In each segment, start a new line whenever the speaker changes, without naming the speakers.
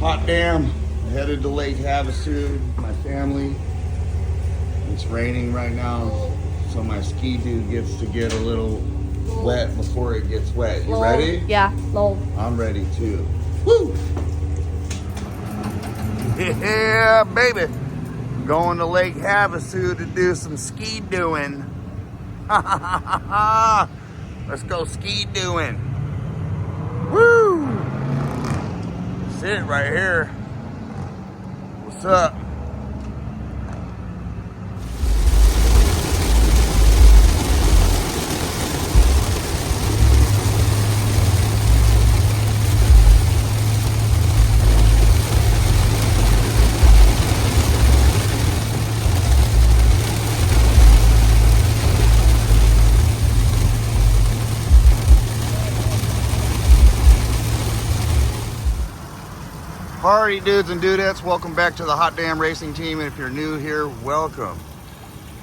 Hot damn, headed to Lake Havasu, my family. It's raining right now, so my ski dude gets to get a little wet before it gets wet. You ready?
Yeah, lol.
I'm ready too. Woo! Yeah, baby. Going to Lake Havasu to do some ski doing. Let's go ski doing. Woo! That's it right here. What's up? Party dudes and dudettes, welcome back to the Hot Damn Racing Team. And if you're new here, welcome.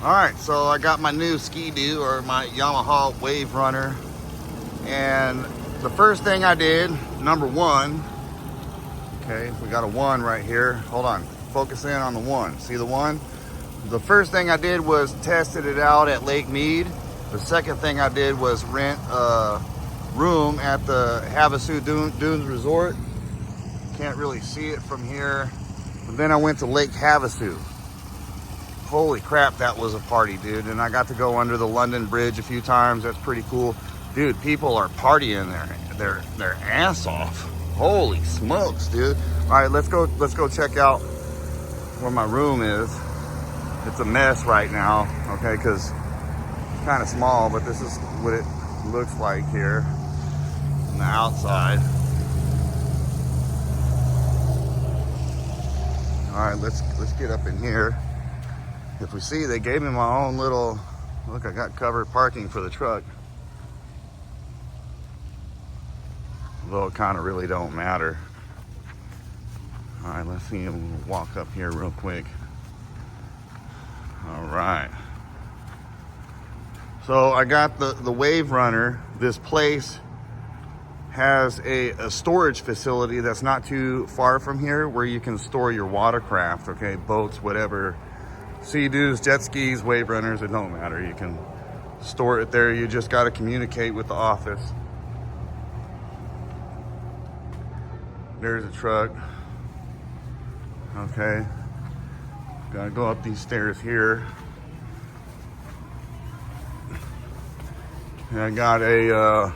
Alright, so I got my new ski-doo, or my Yamaha WaveRunner. And the first thing I did, number one, okay, we got a one right here. Hold on, focus in on the one. See the one? The first thing I did was tested it out at Lake Mead. The second thing I did was rent a room at the Havasu Dunes Resort. Can't really see it from here. But then I went to Lake Havasu. Holy crap, that was a party, dude. And I got to go under the London Bridge a few times. That's pretty cool. Dude, people are partying their ass off. Holy smokes, dude. All right, let's go check out where my room is. It's a mess right now, okay, because it's kind of small, but this is what it looks like here on the outside. All right, let's get up in here. If we see, they gave me my own little, look, I got covered parking for the truck. Though it kind of really don't matter. All right, let's see him walk up here real quick. All right. So I got the WaveRunner. This place has a storage facility that's not too far from here where you can store your watercraft, okay, boats, whatever, Sea-Doos, jet skis, WaveRunners, it don't matter. You can store it there. You just got to communicate with the office. There's a truck. Okay. Gotta go up these stairs here. And I got a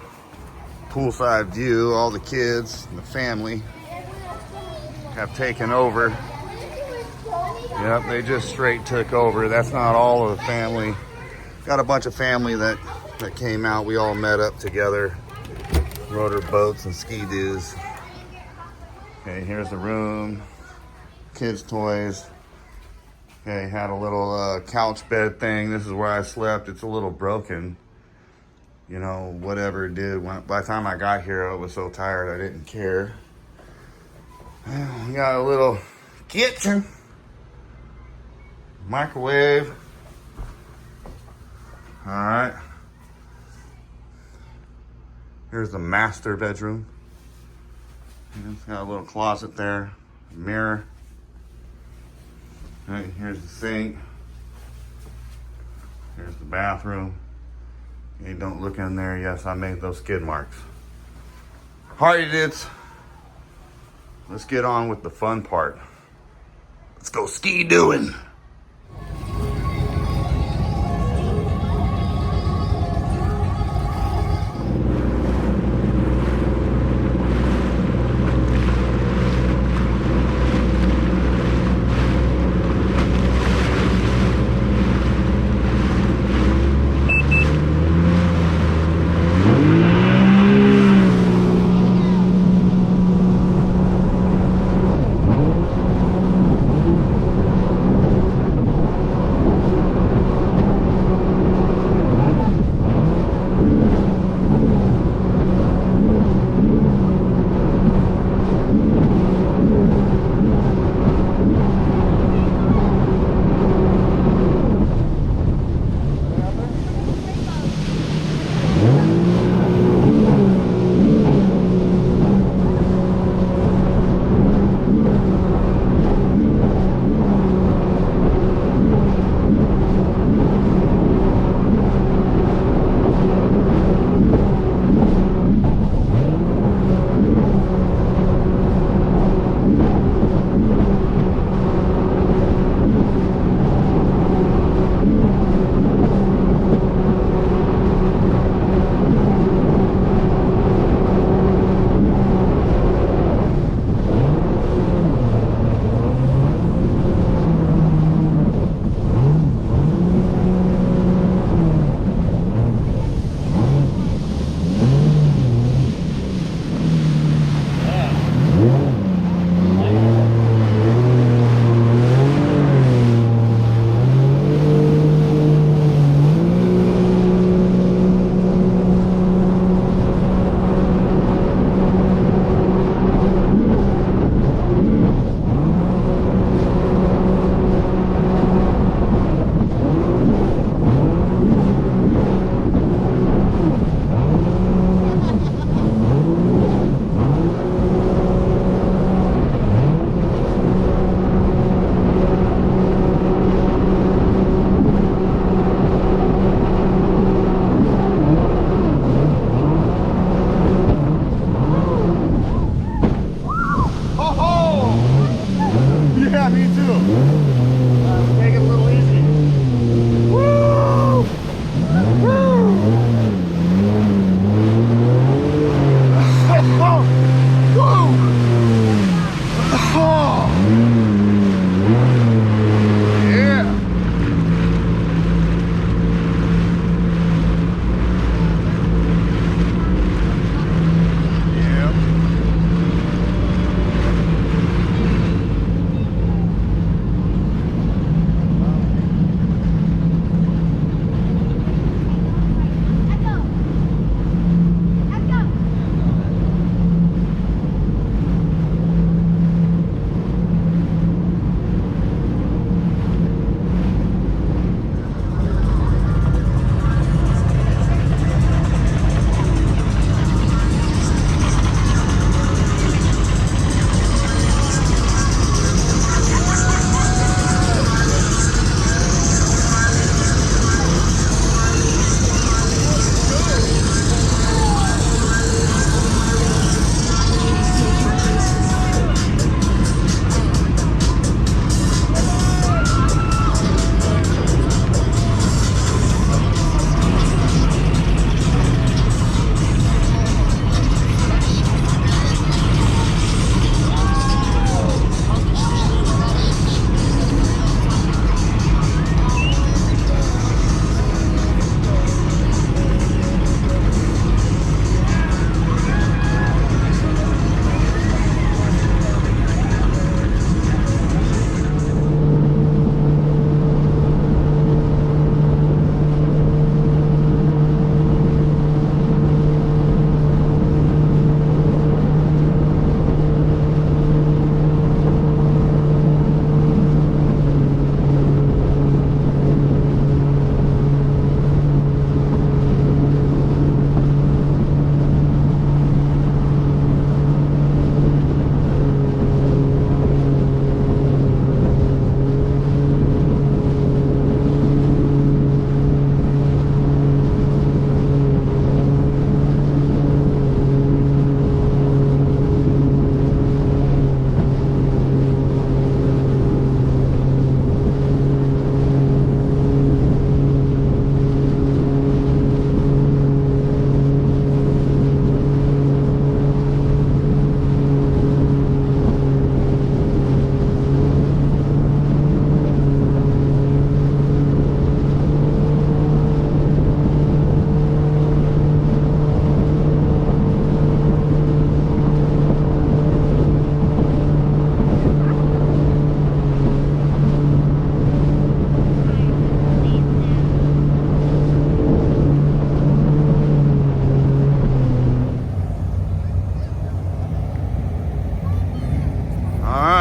poolside view. All the kids and the family have taken over. Yep, they just straight took over. That's not all of the family. Got a bunch of family that came out. We all met up together. Rode our boats and ski-doos. Okay, here's the room. Kids' toys. Okay, had a little couch bed thing. This is where I slept. It's a little broken. You know, whatever it did. By the time I got here, I was so tired I didn't care. We got a little kitchen. Microwave. All right. Here's the master bedroom. It's got a little closet there. Mirror. All right, here's the sink. Here's the bathroom. Hey, don't look in there. Yes, I made those skid marks. Party dudes. Let's get on with the fun part. Let's go ski doing.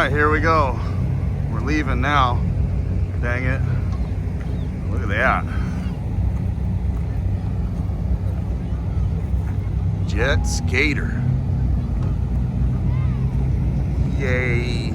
right, here we go. We're leaving now. Dang it. Look at that. Jet skater. Yay.